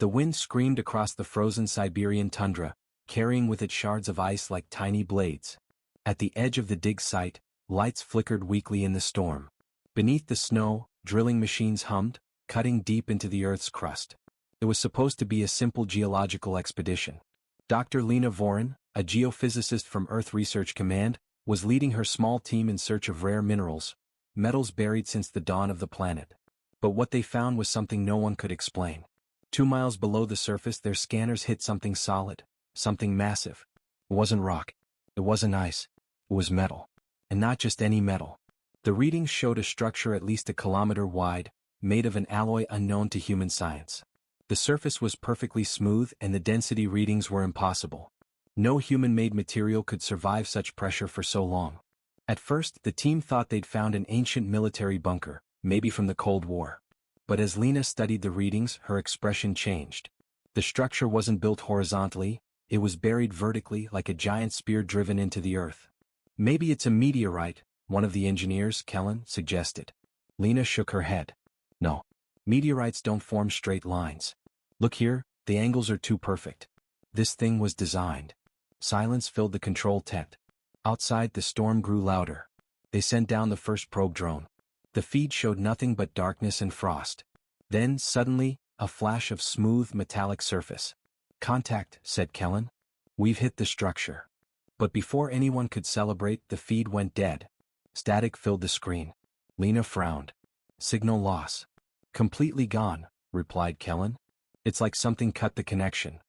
The wind screamed across the frozen Siberian tundra, carrying with it shards of ice like tiny blades. At the edge of the dig site, lights flickered weakly in the storm. Beneath the snow, drilling machines hummed, cutting deep into the Earth's crust. It was supposed to be a simple geological expedition. Dr. Lena Voren, a geophysicist from Earth Research Command, was leading her small team in search of rare minerals, metals buried since the dawn of the planet. But what they found was something no one could explain. 2 miles below the surface, their scanners hit something solid, something massive. It wasn't rock. It wasn't ice. It was metal. And not just any metal. The readings showed a structure at least a kilometer wide, made of an alloy unknown to human science. The surface was perfectly smooth and the density readings were impossible. No human-made material could survive such pressure for so long. At first, the team thought they'd found an ancient military bunker, maybe from the Cold War. But as Lena studied the readings, her expression changed. The structure wasn't built horizontally, it was buried vertically like a giant spear driven into the earth. Maybe it's a meteorite, one of the engineers, Kellen, suggested. Lena shook her head. No. Meteorites don't form straight lines. Look here, the angles are too perfect. This thing was designed. Silence filled the control tent. Outside, the storm grew louder. They sent down the first probe drone. The feed showed nothing but darkness and frost. Then, suddenly, a flash of smooth, metallic surface. Contact, said Kellen. We've hit the structure. But before anyone could celebrate, the feed went dead. Static filled the screen. Lena frowned. Signal loss. Completely gone, replied Kellen. It's like something cut the connection.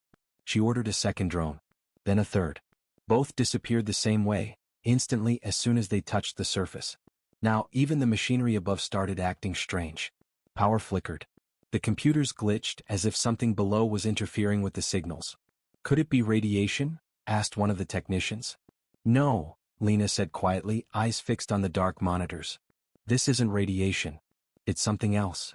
She ordered a second drone. Then a third. Both disappeared the same way, instantly as soon as they touched the surface. Now, even the machinery above started acting strange. Power flickered. The computers glitched as if something below was interfering with the signals. Could it be radiation? Asked one of the technicians. No, Lena said quietly, eyes fixed on the dark monitors. This isn't radiation. It's something else.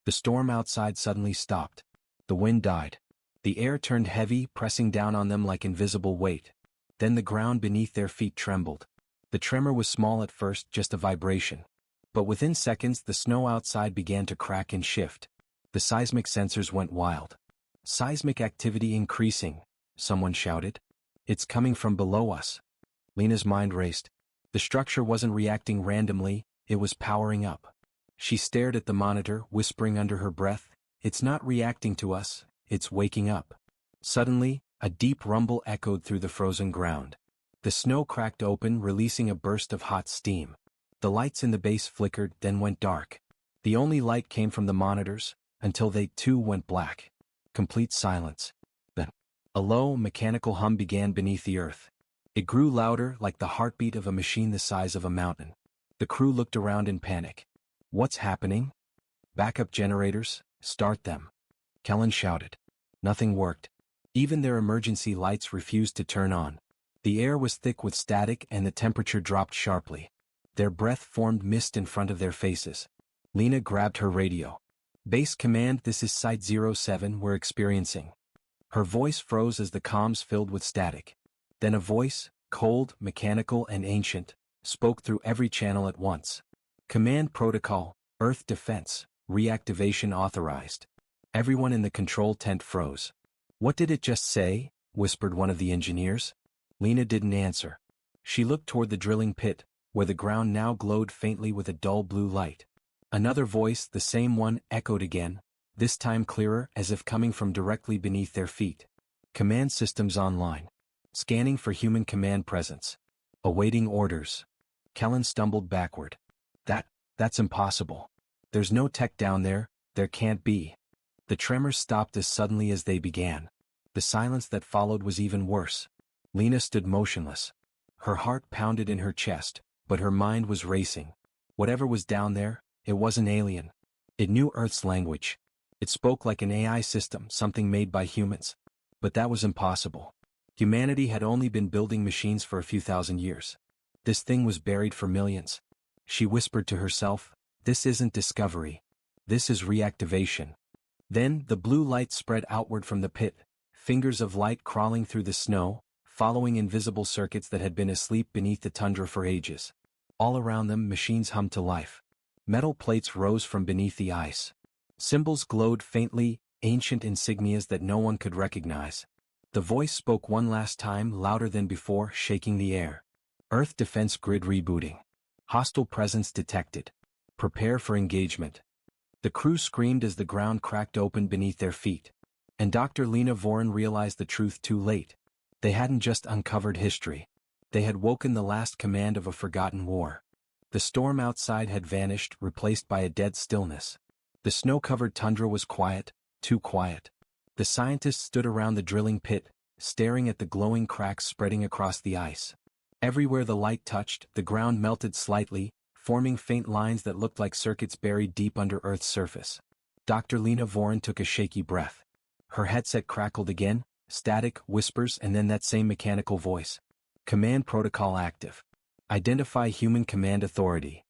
The storm outside suddenly stopped. The wind died. The air turned heavy, pressing down on them like invisible weight. Then the ground beneath their feet trembled. The tremor was small at first, just a vibration. But within seconds, the snow outside began to crack and shift. The seismic sensors went wild. Seismic activity increasing, someone shouted. It's coming from below us. Lena's mind raced. The structure wasn't reacting randomly, it was powering up. She stared at the monitor, whispering under her breath, "It's not reacting to us, it's waking up." Suddenly, a deep rumble echoed through the frozen ground. The snow cracked open, releasing a burst of hot steam. The lights in the base flickered, then went dark. The only light came from the monitors, until they too went black. Complete silence. Then, a low, mechanical hum began beneath the earth. It grew louder, like the heartbeat of a machine the size of a mountain. The crew looked around in panic. What's happening? Backup generators, start them. Kellen shouted. Nothing worked. Even their emergency lights refused to turn on. The air was thick with static and the temperature dropped sharply. Their breath formed mist in front of their faces. Lena grabbed her radio. Base command, this is Site 07, we're experiencing. Her voice froze as the comms filled with static. Then a voice, cold, mechanical and ancient, spoke through every channel at once. Command protocol, Earth defense, reactivation authorized. Everyone in the control tent froze. What did it just say? Whispered one of the engineers. Lena didn't answer. She looked toward the drilling pit, where the ground now glowed faintly with a dull blue light. Another voice, the same one, echoed again, this time clearer, as if coming from directly beneath their feet. Command systems online. Scanning for human command presence. Awaiting orders. Kellen stumbled backward. That's impossible. There's no tech down there, there can't be. The tremors stopped as suddenly as they began. The silence that followed was even worse. Lena stood motionless. Her heart pounded in her chest, but her mind was racing. Whatever was down there, it wasn't alien. It knew Earth's language. It spoke like an AI system, something made by humans. But that was impossible. Humanity had only been building machines for a few thousand years. This thing was buried for millions. She whispered to herself, this isn't discovery. This is reactivation. Then, the blue light spread outward from the pit, fingers of light crawling through the snow, following invisible circuits that had been asleep beneath the tundra for ages. All around them, machines hummed to life. Metal plates rose from beneath the ice. Symbols glowed faintly, ancient insignias that no one could recognize. The voice spoke one last time, louder than before, shaking the air. Earth defense grid rebooting. Hostile presence detected. Prepare for engagement. The crew screamed as the ground cracked open beneath their feet. And Dr. Lena Voren realized the truth too late. They hadn't just uncovered history. They had woken the last command of a forgotten war. The storm outside had vanished, replaced by a dead stillness. The snow-covered tundra was quiet, too quiet. The scientists stood around the drilling pit, staring at the glowing cracks spreading across the ice. Everywhere the light touched, the ground melted slightly, forming faint lines that looked like circuits buried deep under Earth's surface. Dr. Lena Voren took a shaky breath. Her headset crackled again, static, whispers, and then that same mechanical voice. Command protocol active. Identify human command authority.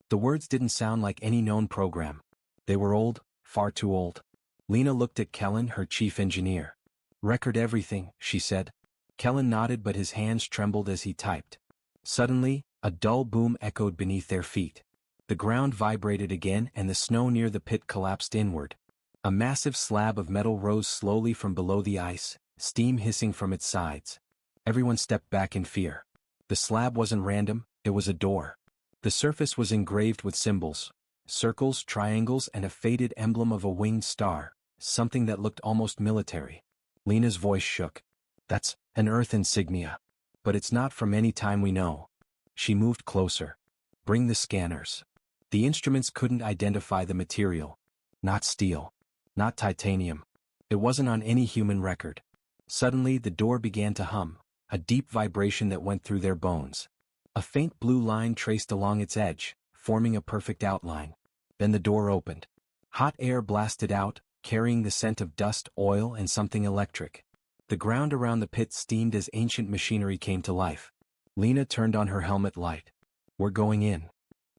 The words didn't sound like any known program. They were old, far too old. Lena looked at Kellen, her chief engineer. Record everything, she said. Kellen nodded, but his hands trembled as he typed. Suddenly, a dull boom echoed beneath their feet. The ground vibrated again and the snow near the pit collapsed inward. A massive slab of metal rose slowly from below the ice, steam hissing from its sides. Everyone stepped back in fear. The slab wasn't random, it was a door. The surface was engraved with symbols. Circles, triangles, and a faded emblem of a winged star, something that looked almost military. Lena's voice shook. That's an Earth insignia. But it's not from any time we know. She moved closer. Bring the scanners. The instruments couldn't identify the material. Not steel. Not titanium. It wasn't on any human record. Suddenly the door began to hum, a deep vibration that went through their bones. A faint blue line traced along its edge, forming a perfect outline. Then the door opened. Hot air blasted out, carrying the scent of dust, oil, and something electric. The ground around the pit steamed as ancient machinery came to life. Lena turned on her helmet light. We're going in.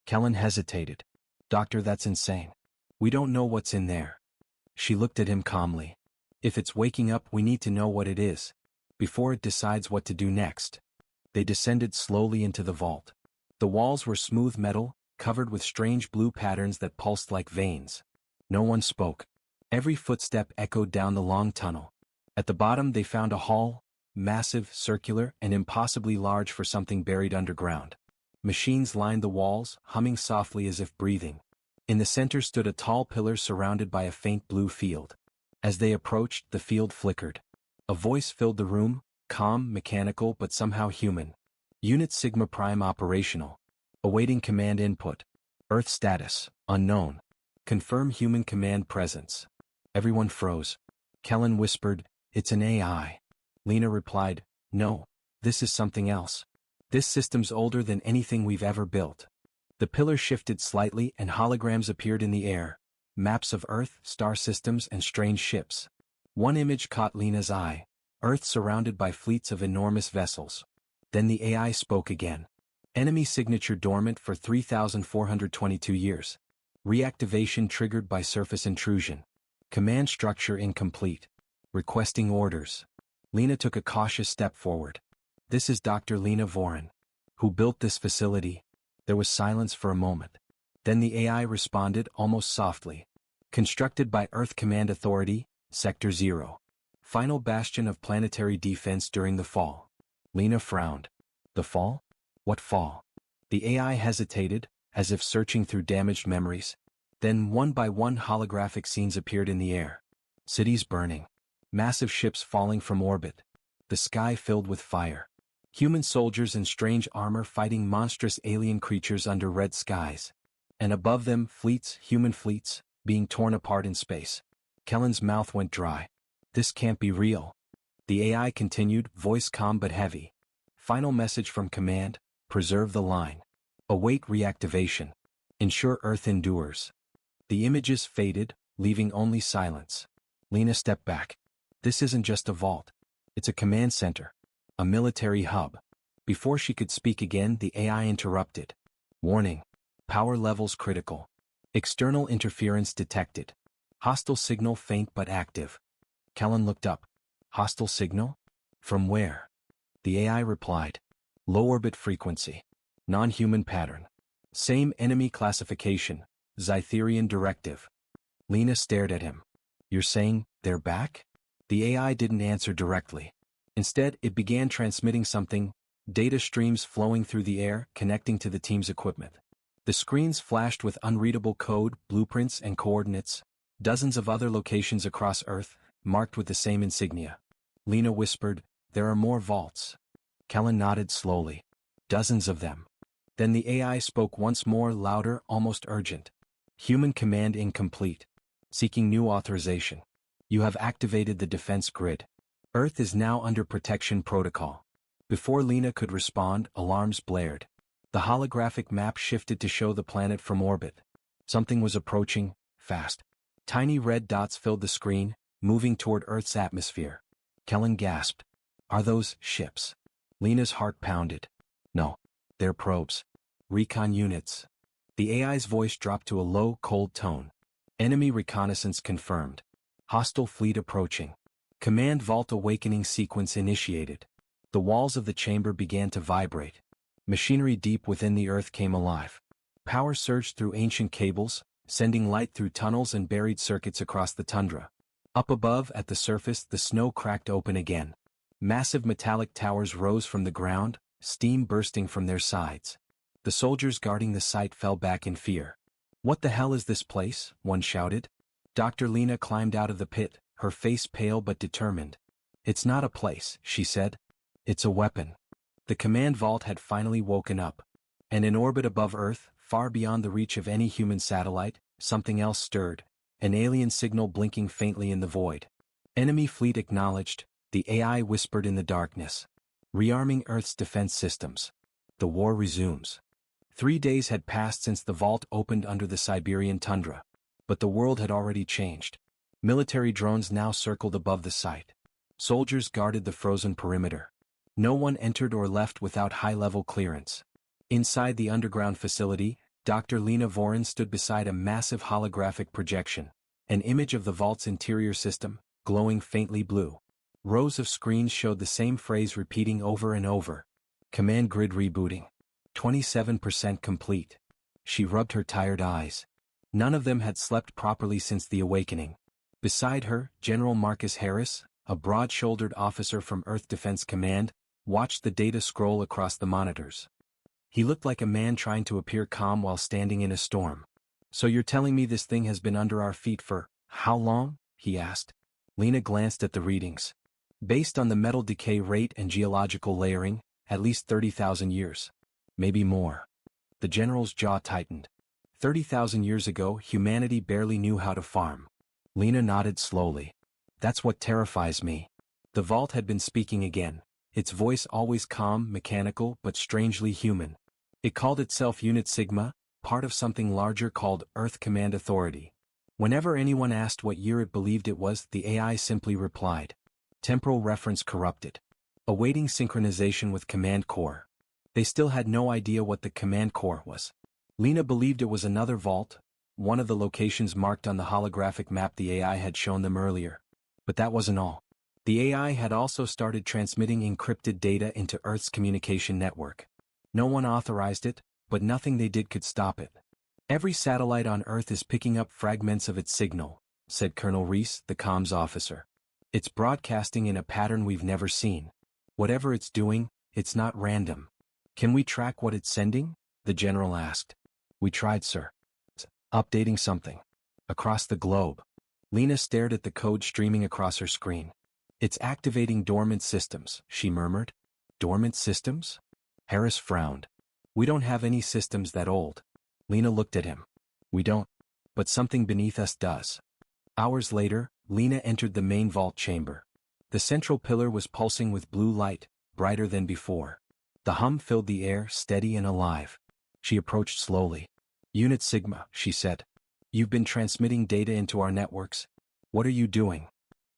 Kellen hesitated. Doctor, that's insane. We don't know what's in there. She looked at him calmly. If it's waking up, we need to know what it is, before it decides what to do next. They descended slowly into the vault. The walls were smooth metal, covered with strange blue patterns that pulsed like veins. No one spoke. Every footstep echoed down the long tunnel. At the bottom they found a hall, massive, circular, and impossibly large for something buried underground. Machines lined the walls, humming softly as if breathing. In the center stood a tall pillar surrounded by a faint blue field. As they approached, the field flickered. A voice filled the room, calm, mechanical, but somehow human. Unit Sigma Prime operational. Awaiting command input. Earth status, unknown. Confirm human command presence. Everyone froze. Kellen whispered, "It's an AI." Lena replied, "No, this is something else. This system's older than anything we've ever built." The pillar shifted slightly and holograms appeared in the air. Maps of Earth, star systems, and strange ships. One image caught Lena's eye. Earth surrounded by fleets of enormous vessels. Then the AI spoke again. Enemy signature dormant for 3,422 years. Reactivation triggered by surface intrusion. Command structure incomplete. Requesting orders. Lena took a cautious step forward. This is Dr. Lena Voren. Who built this facility? There was silence for a moment. Then the AI responded almost softly. Constructed by Earth Command Authority, Sector 0. Final bastion of planetary defense during the fall. Lena frowned. The fall? What fall? The AI hesitated, as if searching through damaged memories. Then one by one holographic scenes appeared in the air. Cities burning. Massive ships falling from orbit. The sky filled with fire. Human soldiers in strange armor fighting monstrous alien creatures under red skies. And above them, fleets, human fleets, being torn apart in space. Kellen's mouth went dry. This can't be real. The AI continued, voice calm but heavy. Final message from command, preserve the line. Await reactivation. Ensure Earth endures. The images faded, leaving only silence. Lena stepped back. This isn't just a vault. It's a command center. A military hub. Before she could speak again, the AI interrupted. Warning. Power levels critical. External interference detected. Hostile signal faint but active. Kellen looked up. Hostile signal? From where? The AI replied. Low orbit frequency. Non-human pattern. Same enemy classification. Zytherian directive. Lena stared at him. You're saying, they're back? The AI didn't answer directly. Instead, it began transmitting something, data streams flowing through the air, connecting to the team's equipment. The screens flashed with unreadable code, blueprints, and coordinates, dozens of other locations across Earth, marked with the same insignia. Lena whispered, "There are more vaults." Kellen nodded slowly. "Dozens of them." Then the AI spoke once more, louder, almost urgent. "Human command incomplete. Seeking new authorization. You have activated the defense grid. Earth is now under protection protocol." Before Lena could respond, alarms blared. The holographic map shifted to show the planet from orbit. Something was approaching, fast. Tiny red dots filled the screen, moving toward Earth's atmosphere. Kellen gasped. "Are those ships?" Lena's heart pounded. "No. They're probes. Recon units." The AI's voice dropped to a low, cold tone. "Enemy reconnaissance confirmed. Hostile fleet approaching. Command vault awakening sequence initiated." The walls of the chamber began to vibrate. Machinery deep within the Earth came alive. Power surged through ancient cables, sending light through tunnels and buried circuits across the tundra. Up above, at the surface, the snow cracked open again. Massive metallic towers rose from the ground, steam bursting from their sides. The soldiers guarding the site fell back in fear. "What the hell is this place?" one shouted. Dr. Lena climbed out of the pit, her face pale but determined. "It's not a place," she said. "It's a weapon." The command vault had finally woken up. And in orbit above Earth, far beyond the reach of any human satellite, something else stirred, an alien signal blinking faintly in the void. "Enemy fleet acknowledged," the AI whispered in the darkness. "Rearming Earth's defense systems. The war resumes." 3 days had passed since the vault opened under the Siberian tundra. But the world had already changed. Military drones now circled above the site. Soldiers guarded the frozen perimeter. No one entered or left without high-level clearance. Inside the underground facility, Dr. Lena Vorin stood beside a massive holographic projection, an image of the vault's interior system, glowing faintly blue. Rows of screens showed the same phrase repeating over and over. "Command grid rebooting. 27% complete." She rubbed her tired eyes. None of them had slept properly since the awakening. Beside her, General Marcus Harris, a broad-shouldered officer from Earth Defense Command, watched the data scroll across the monitors. He looked like a man trying to appear calm while standing in a storm. "So you're telling me this thing has been under our feet for how long?" he asked. Lena glanced at the readings. "Based on the metal decay rate and geological layering, at least 30,000 years. Maybe more." The general's jaw tightened. 30,000 years ago, humanity barely knew how to farm. Lena nodded slowly. "That's what terrifies me." The vault had been speaking again, its voice always calm, mechanical, but strangely human. It called itself Unit Sigma, part of something larger called Earth Command Authority. Whenever anyone asked what year it believed it was, the AI simply replied. Temporal reference corrupted. Awaiting synchronization with Command Core. They still had no idea what the Command Core was. Lena believed it was another vault, one of the locations marked on the holographic map the AI had shown them earlier. But that wasn't all. The AI had also started transmitting encrypted data into Earth's communication network. No one authorized it, but nothing they did could stop it. "Every satellite on Earth is picking up fragments of its signal," said Colonel Reese, the comms officer. "It's broadcasting in a pattern we've never seen. Whatever it's doing, it's not random." "Can we track what it's sending?" the general asked. "We tried, sir. It's updating something. Across the globe." Lena stared at the code streaming across her screen. "It's activating dormant systems," she murmured. "Dormant systems?" Harris frowned. "We don't have any systems that old." Lena looked at him. "We don't. But something beneath us does." Hours later, Lena entered the main vault chamber. The central pillar was pulsing with blue light, brighter than before. The hum filled the air, steady and alive. She approached slowly. "Unit Sigma," she said. "You've been transmitting data into our networks. What are you doing?"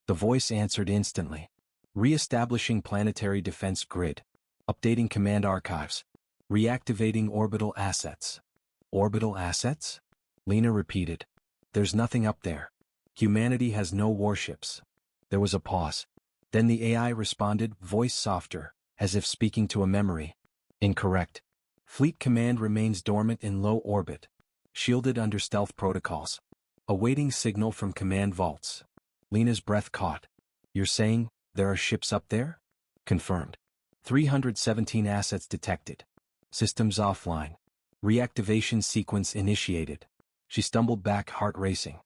The voice answered instantly. "Re-establishing planetary defense grid. Updating command archives. Reactivating orbital assets." "Orbital assets?" Lena repeated. "There's nothing up there. Humanity has no warships." There was a pause. Then the AI responded, voice softer, as if speaking to a memory. "Incorrect. Fleet command remains dormant in low orbit, shielded under stealth protocols. Awaiting signal from command vaults." Lena's breath caught. You're saying, there are ships up there? Confirmed. 317 assets detected. Systems offline. Reactivation sequence initiated. She stumbled back, heart racing.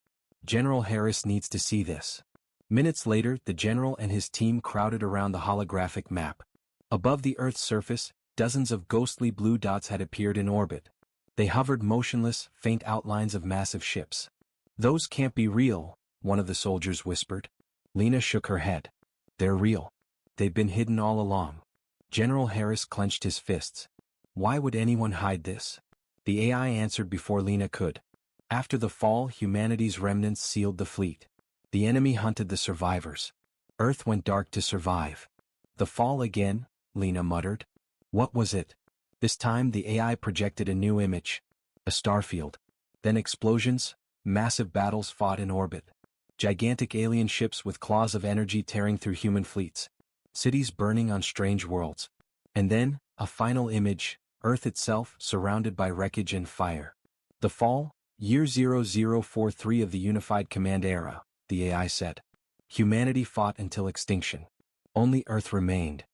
General Harris needs to see this. Minutes later, the general and his team crowded around the holographic map. Above the Earth's surface, dozens of ghostly blue dots had appeared in orbit. They hovered motionless, faint outlines of massive ships. Those can't be real, one of the soldiers whispered. Lena shook her head. They're real. They've been hidden all along. General Harris clenched his fists. Why would anyone hide this? The AI answered before Lena could. After the fall, humanity's remnants sealed the fleet. The enemy hunted the survivors. Earth went dark to survive. The fall again, Lena muttered. What was it? This time the AI projected a new image. A starfield. Then explosions, massive battles fought in orbit. Gigantic alien ships with claws of energy tearing through human fleets. Cities burning on strange worlds. And then, a final image, Earth itself surrounded by wreckage and fire. The fall, year 0043 of the Unified Command Era, the AI said. Humanity fought until extinction. Only Earth remained.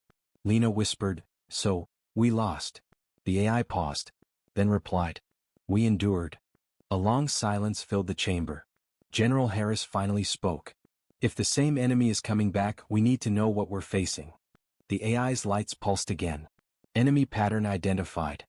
Lena whispered, so, we lost. The AI paused, then replied. We endured. A long silence filled the chamber. General Harris finally spoke. If the same enemy is coming back, we need to know what we're facing. The AI's lights pulsed again. Enemy pattern identified.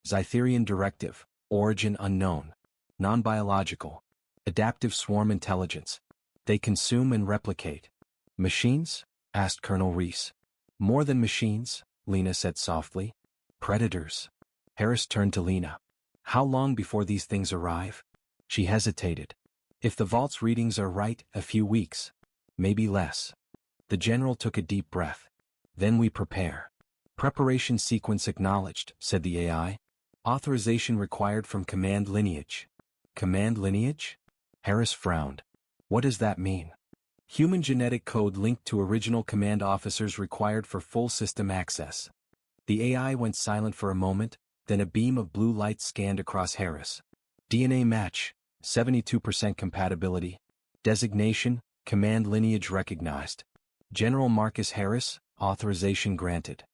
Zytherian directive, origin unknown. Non-biological. Adaptive swarm intelligence. They consume and replicate. Machines? Asked Colonel Reese. More than machines, Lena said softly. Predators. Harris turned to Lena. How long before these things arrive? She hesitated. If the vault's readings are right, a few weeks. Maybe less. The general took a deep breath. Then we prepare. Preparation sequence acknowledged, said the AI. Authorization required from command lineage. Command lineage? Harris frowned. What does that mean? Human genetic code linked to original command officers required for full system access. The AI went silent for a moment, then a beam of blue light scanned across Harris. DNA match, 72% compatibility. Designation, command lineage recognized. General Marcus Harris, authorization granted.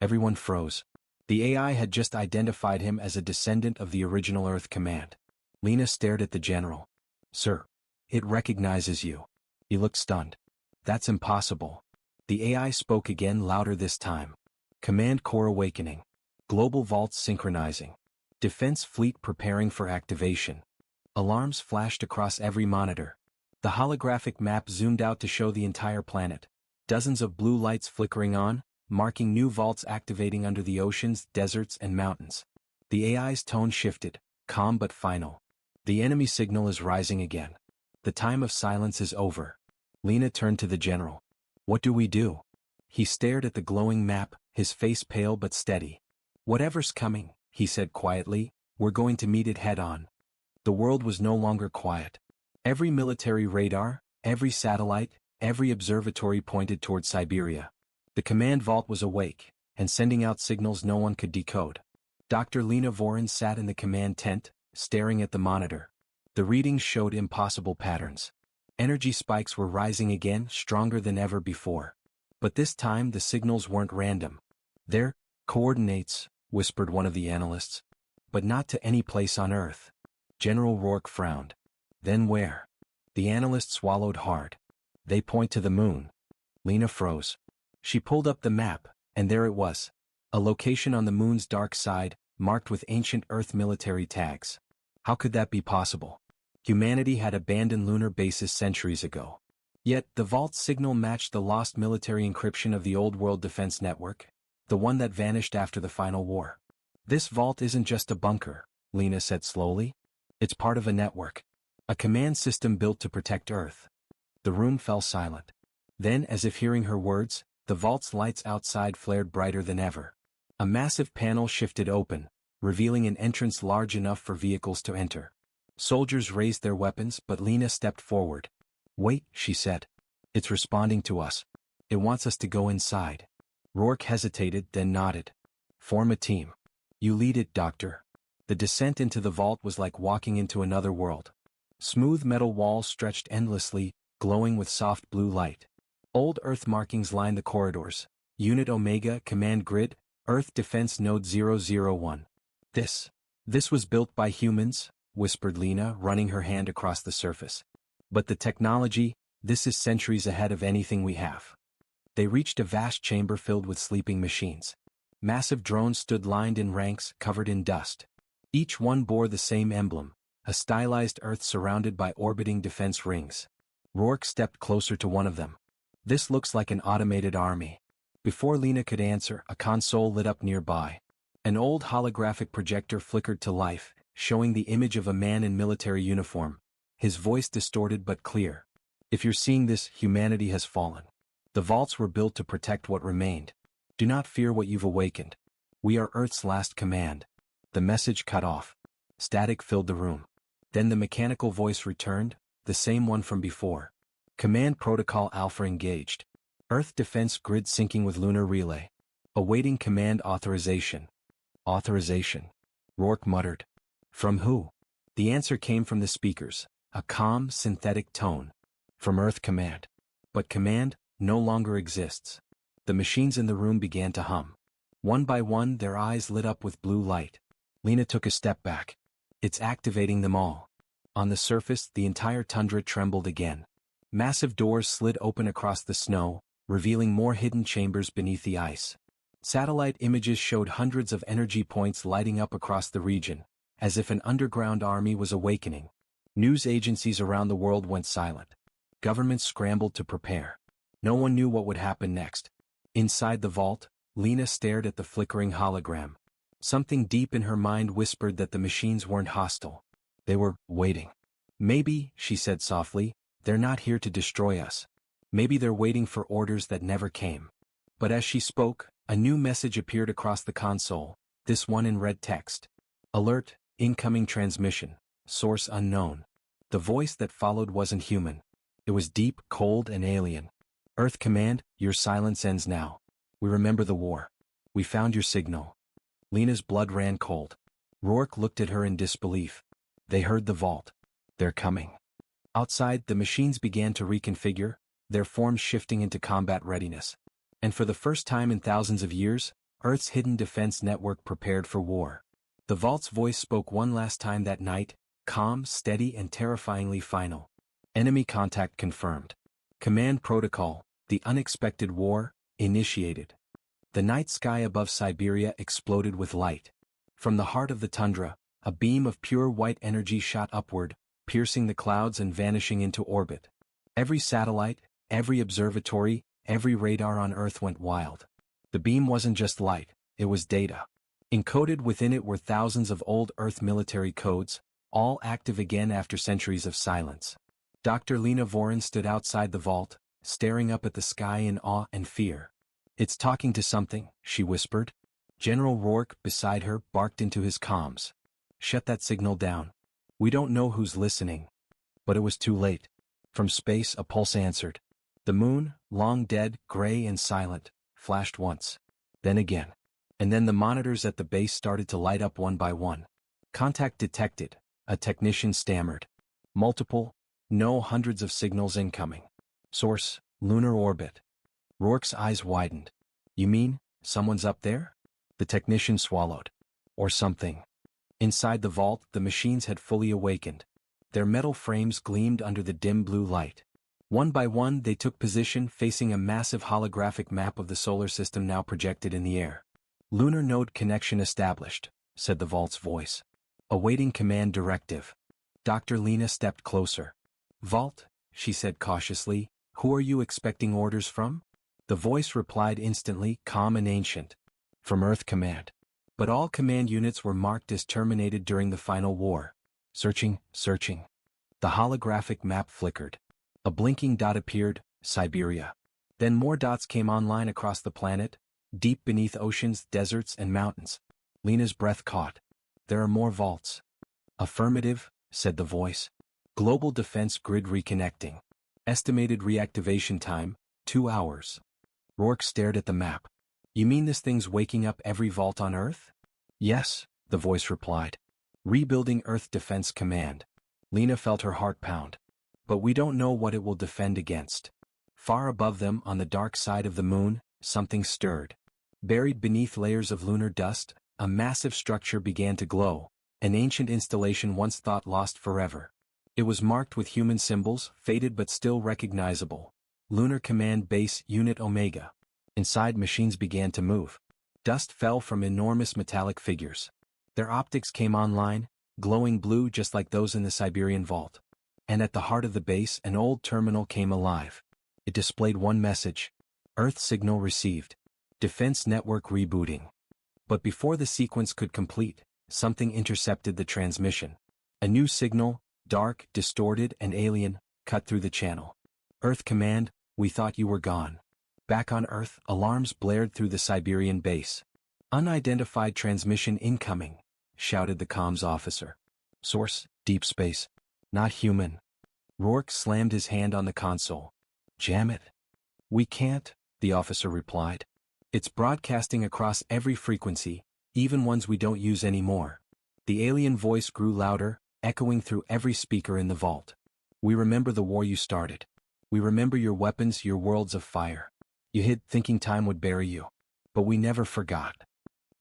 Everyone froze. The AI had just identified him as a descendant of the original Earth command. Lena stared at the general. Sir. It recognizes you. He looked stunned. That's impossible. The AI spoke again, louder this time. Command core awakening. Global vaults synchronizing. Defense fleet preparing for activation. Alarms flashed across every monitor. The holographic map zoomed out to show the entire planet. Dozens of blue lights flickering on, marking new vaults activating under the oceans, deserts, and mountains. The AI's tone shifted, calm but final. The enemy signal is rising again. The time of silence is over. Lena turned to the general. What do we do? He stared at the glowing map, his face pale but steady. Whatever's coming, he said quietly, we're going to meet it head-on. The world was no longer quiet. Every military radar, every satellite, every observatory pointed toward Siberia. The command vault was awake, and sending out signals no one could decode. Dr. Lena Vorin sat in the command tent, staring at the monitor. The readings showed impossible patterns. Energy spikes were rising again, stronger than ever before. But this time the signals weren't random. They're coordinates, whispered one of the analysts. But not to any place on Earth. General Rourke frowned. Then where? The analyst swallowed hard. They point to the moon. Lena froze. She pulled up the map, and there it was. A location on the moon's dark side, marked with ancient Earth military tags. How could that be possible? Humanity had abandoned lunar bases centuries ago. Yet, the vault signal matched the lost military encryption of the old world defense network, the one that vanished after the final war. This vault isn't just a bunker, Lena said slowly. It's part of a network. A command system built to protect Earth. The room fell silent. Then, as if hearing her words, the vault's lights outside flared brighter than ever. A massive panel shifted open, revealing an entrance large enough for vehicles to enter. Soldiers raised their weapons, but Lena stepped forward. Wait, she said. It's responding to us. It wants us to go inside. Rourke hesitated, then nodded. Form a team. You lead it, Doctor. The descent into the vault was like walking into another world. Smooth metal walls stretched endlessly, glowing with soft blue light. Old Earth markings line the corridors. Unit Omega, Command Grid, Earth Defense Node 001. This was built by humans, whispered Lena, running her hand across the surface. But the technology, this is centuries ahead of anything we have. They reached a vast chamber filled with sleeping machines. Massive drones stood lined in ranks, covered in dust. Each one bore the same emblem, a stylized Earth surrounded by orbiting defense rings. Rourke stepped closer to one of them. This looks like an automated army. Before Lena could answer, a console lit up nearby. An old holographic projector flickered to life, showing the image of a man in military uniform. His voice distorted but clear. If you're seeing this, humanity has fallen. The vaults were built to protect what remained. Do not fear what you've awakened. We are Earth's last command. The message cut off. Static filled the room. Then the mechanical voice returned, the same one from before. Command Protocol Alpha engaged. Earth Defense Grid syncing with Lunar Relay. Awaiting command authorization. Authorization. Rourke muttered. From who? The answer came from the speakers, a calm, synthetic tone. From Earth Command. But command no longer exists. The machines in the room began to hum. One by one, their eyes lit up with blue light. Lena took a step back. It's activating them all. On the surface, the entire tundra trembled again. Massive doors slid open across the snow, revealing more hidden chambers beneath the ice. Satellite images showed hundreds of energy points lighting up across the region, as if an underground army was awakening. News agencies around the world went silent. Governments scrambled to prepare. No one knew what would happen next. Inside the vault, Lena stared at the flickering hologram. Something deep in her mind whispered that the machines weren't hostile. They were waiting. Maybe, she said softly, they're not here to destroy us. Maybe they're waiting for orders that never came. But as she spoke, a new message appeared across the console, this one in red text. Alert, incoming transmission, source unknown. The voice that followed wasn't human. It was deep, cold, and alien. Earth Command, your silence ends now. We remember the war. We found your signal. Lena's blood ran cold. Rourke looked at her in disbelief. They heard the vault. They're coming. Outside, the machines began to reconfigure, their forms shifting into combat readiness. And for the first time in thousands of years, Earth's hidden defense network prepared for war. The vault's voice spoke one last time that night, calm, steady, and terrifyingly final. Enemy contact confirmed. Command Protocol, the unexpected war, initiated. The night sky above Siberia exploded with light. From the heart of the tundra, a beam of pure white energy shot upward, piercing the clouds and vanishing into orbit. Every satellite, every observatory, every radar on Earth went wild. The beam wasn't just light, it was data. Encoded within it were thousands of old Earth military codes, all active again after centuries of silence. Dr. Lena Vorin stood outside the vault, staring up at the sky in awe and fear. It's talking to something, she whispered. General Rourke, beside her, barked into his comms. Shut that signal down. We don't know who's listening. But it was too late. From space, a pulse answered. The moon, long dead, gray and silent, flashed once. Then again. And then the monitors at the base started to light up one by one. Contact detected, a technician stammered. Multiple, no, hundreds of signals incoming. Source, lunar orbit. Rourke's eyes widened. You mean, someone's up there? The technician swallowed. Or something. Inside the vault, the machines had fully awakened. Their metal frames gleamed under the dim blue light. One by one, they took position facing a massive holographic map of the solar system now projected in the air. Lunar node connection established, said the vault's voice. Awaiting command directive. Dr. Lena stepped closer. Vault, she said cautiously, who are you expecting orders from? The voice replied instantly, calm and ancient. From Earth Command. But all command units were marked as terminated during the final war. Searching, searching. The holographic map flickered. A blinking dot appeared, Siberia. Then more dots came online across the planet, deep beneath oceans, deserts, and mountains. Lena's breath caught. There are more vaults. Affirmative, said the voice. Global defense grid reconnecting. Estimated reactivation time, 2 hours. Rourke stared at the map. You mean this thing's waking up every vault on Earth? Yes, the voice replied. Rebuilding Earth Defense Command. Lena felt her heart pound. but we don't know what it will defend against. Far above them, on the dark side of the moon, something stirred. Buried beneath layers of lunar dust, a massive structure began to glow, an ancient installation once thought lost forever. It was marked with human symbols, faded but still recognizable. Lunar Command Base Unit Omega. Inside, machines began to move. Dust fell from enormous metallic figures. Their optics came online, glowing blue just like those in the Siberian vault. And at the heart of the base, an old terminal came alive. It displayed one message: Earth signal received. Defense network rebooting. But before the sequence could complete, something intercepted the transmission. A new signal, dark, distorted, and alien, cut through the channel. Earth Command, we thought you were gone. Back on Earth, alarms blared through the Siberian base. Unidentified transmission incoming, shouted the comms officer. Source, deep space. Not human. Rourke slammed his hand on the console. Jam it. We can't, the officer replied. It's broadcasting across every frequency, even ones we don't use anymore. The alien voice grew louder, echoing through every speaker in the vault. We remember the war you started. We remember your weapons, your worlds of fire. You hid thinking time would bury you. But we never forgot.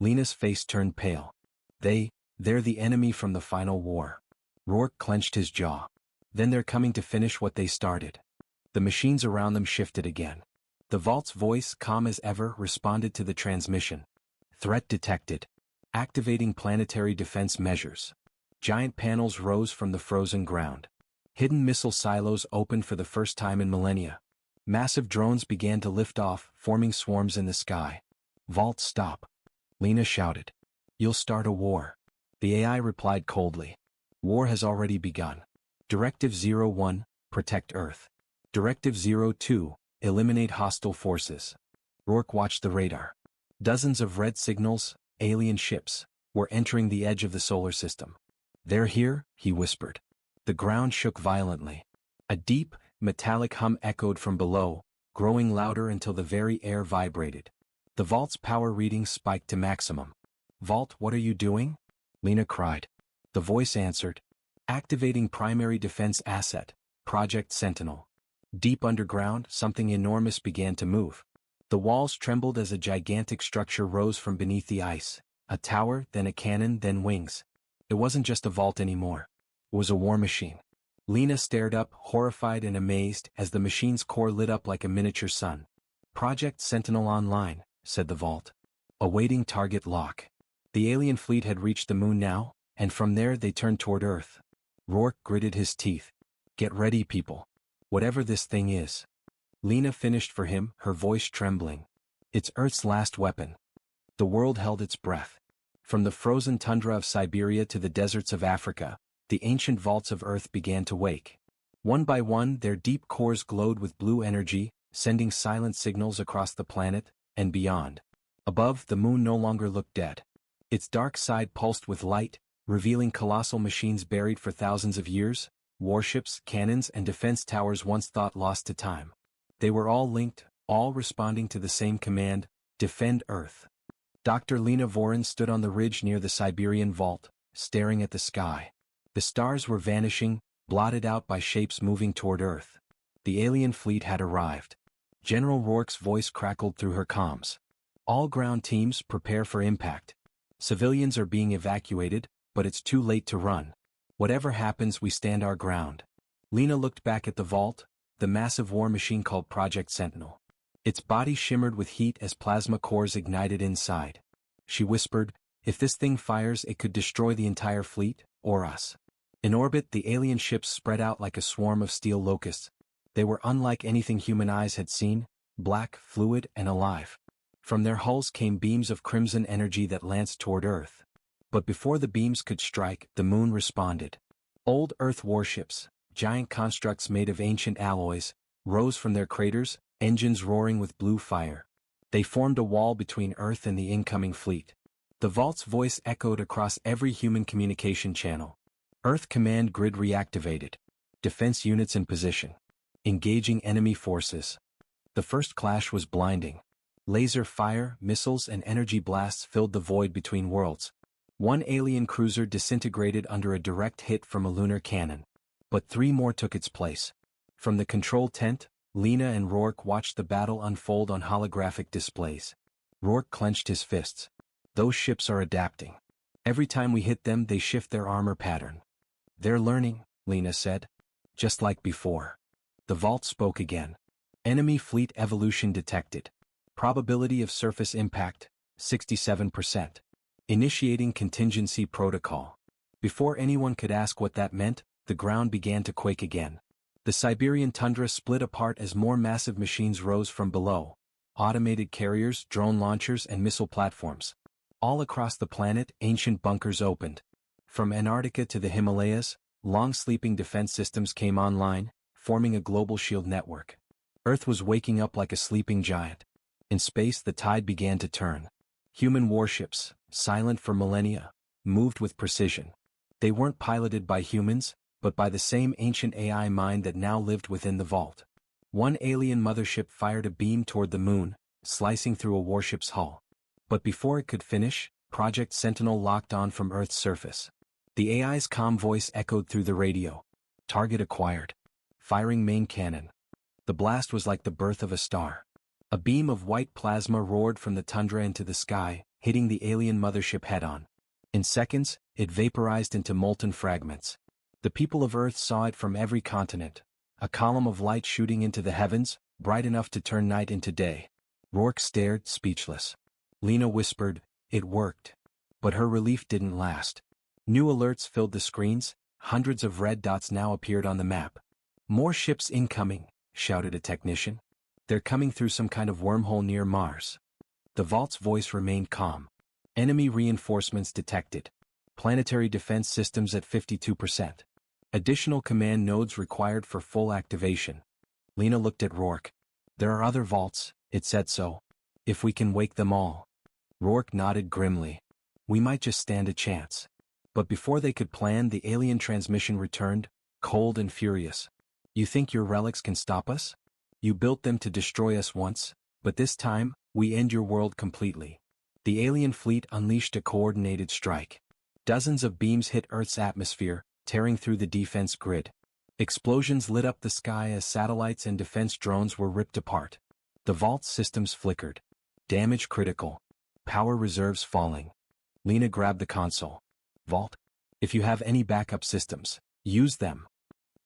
Lena's face turned pale. They're the enemy from the final war. Rourke clenched his jaw. Then they're coming to finish what they started. The machines around them shifted again. The vault's voice, calm as ever, responded to the transmission. Threat detected. Activating planetary defense measures. Giant panels rose from the frozen ground. Hidden missile silos opened for the first time in millennia. Massive drones began to lift off, forming swarms in the sky. Vault, stop. Lena shouted. You'll start a war. The AI replied coldly. War has already begun. Directive 01, protect Earth. Directive 02, eliminate hostile forces. Rourke watched the radar. Dozens of red signals, alien ships, were entering the edge of the solar system. They're here, he whispered. The ground shook violently. A deep, metallic hum echoed from below, growing louder until the very air vibrated. The vault's power readings spiked to maximum. Vault, what are you doing? Lena cried. The voice answered. Activating primary defense asset, Project Sentinel. Deep underground, something enormous began to move. The walls trembled as a gigantic structure rose from beneath the ice. A tower, then a cannon, then wings. It wasn't just a vault anymore. It was a war machine. Lena stared up, horrified and amazed, as the machine's core lit up like a miniature sun. Project Sentinel online, said the vault. Awaiting target lock. The alien fleet had reached the moon now, and from there they turned toward Earth. Rourke gritted his teeth. Get ready, people. Whatever this thing is. Lena finished for him, her voice trembling. It's Earth's last weapon. The world held its breath. From the frozen tundra of Siberia to the deserts of Africa, the ancient vaults of Earth began to wake. One by one, their deep cores glowed with blue energy, sending silent signals across the planet and beyond. Above, the moon no longer looked dead. Its dark side pulsed with light, revealing colossal machines buried for thousands of years, warships, cannons, and defense towers once thought lost to time. They were all linked, all responding to the same command: defend Earth. Dr. Lena Vorin stood on the ridge near the Siberian vault, staring at the sky. The stars were vanishing, blotted out by shapes moving toward Earth. The alien fleet had arrived. General Rourke's voice crackled through her comms. All ground teams, prepare for impact. Civilians are being evacuated, but it's too late to run. Whatever happens, we stand our ground. Lena looked back at the vault, the massive war machine called Project Sentinel. Its body shimmered with heat as plasma cores ignited inside. She whispered, if this thing fires, it could destroy the entire fleet, or us. In orbit, the alien ships spread out like a swarm of steel locusts. They were unlike anything human eyes had seen, black, fluid, and alive. From their hulls came beams of crimson energy that lanced toward Earth. But before the beams could strike, the moon responded. Old Earth warships, giant constructs made of ancient alloys, rose from their craters, engines roaring with blue fire. They formed a wall between Earth and the incoming fleet. The vault's voice echoed across every human communication channel. Earth command grid reactivated. Defense units in position. Engaging enemy forces. The first clash was blinding. Laser fire, missiles, and energy blasts filled the void between worlds. One alien cruiser disintegrated under a direct hit from a lunar cannon. But three more took its place. From the control tent, Lena and Rourke watched the battle unfold on holographic displays. Rourke clenched his fists. Those ships are adapting. Every time we hit them, they shift their armor pattern. They're learning, Lena said. Just like before. The vault spoke again. Enemy fleet evolution detected. Probability of surface impact, 67%. Initiating contingency protocol. Before anyone could ask what that meant, the ground began to quake again. The Siberian tundra split apart as more massive machines rose from below. Automated carriers, drone launchers, and missile platforms. All across the planet, ancient bunkers opened. From Antarctica to the Himalayas, long-sleeping defense systems came online, forming a global shield network. Earth was waking up like a sleeping giant. In space, the tide began to turn. Human warships, silent for millennia, moved with precision. They weren't piloted by humans, but by the same ancient AI mind that now lived within the vault. One alien mothership fired a beam toward the moon, slicing through a warship's hull. But before it could finish, Project Sentinel locked on from Earth's surface. The AI's calm voice echoed through the radio. Target acquired. Firing main cannon. The blast was like the birth of a star. A beam of white plasma roared from the tundra into the sky, hitting the alien mothership head-on. In seconds, it vaporized into molten fragments. The people of Earth saw it from every continent. A column of light shooting into the heavens, bright enough to turn night into day. Rourke stared, speechless. Lena whispered, "It worked." But her relief didn't last. New alerts filled the screens, hundreds of red dots now appeared on the map. "More ships incoming," shouted a technician. "They're coming through some kind of wormhole near Mars." The vault's voice remained calm. Enemy reinforcements detected. Planetary defense systems at 52%. Additional command nodes required for full activation. Lena looked at Rourke. "There are other vaults," it said so. "If we can wake them all." Rourke nodded grimly. "We might just stand a chance." But before they could plan, the alien transmission returned, cold and furious. "You think your relics can stop us? You built them to destroy us once, but this time, we end your world completely." The alien fleet unleashed a coordinated strike. Dozens of beams hit Earth's atmosphere, tearing through the defense grid. Explosions lit up the sky as satellites and defense drones were ripped apart. The vault's systems flickered. Damage critical. Power reserves falling. Lena grabbed the console. "Vault, if you have any backup systems, use them."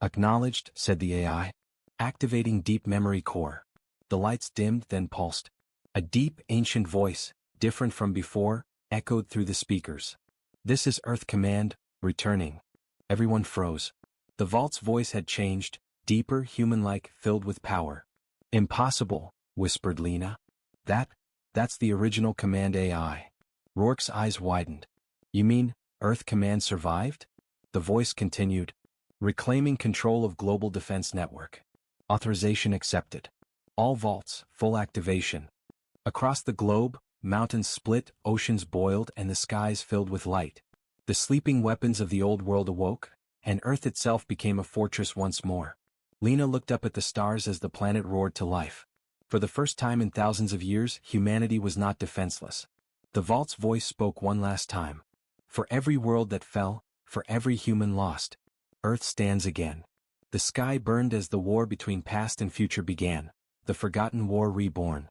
"Acknowledged," said the AI. Activating deep memory core. The lights dimmed, then pulsed. A deep, ancient voice, different from before, echoed through the speakers. "This is Earth Command, returning." Everyone froze. The vault's voice had changed, deeper, human-like, filled with power. "Impossible," whispered Lena. That's the original Command AI." Rourke's eyes widened. "You mean, Earth Command survived?" The voice continued. "Reclaiming control of global defense network. Authorization accepted. All vaults, full activation." Across the globe, mountains split, oceans boiled, and the skies filled with light. The sleeping weapons of the old world awoke, and Earth itself became a fortress once more. Lena looked up at the stars as the planet roared to life. For the first time in thousands of years, humanity was not defenseless. The vault's voice spoke one last time. "For every world that fell, for every human lost, Earth stands again." The sky burned as the war between past and future began, the forgotten war reborn.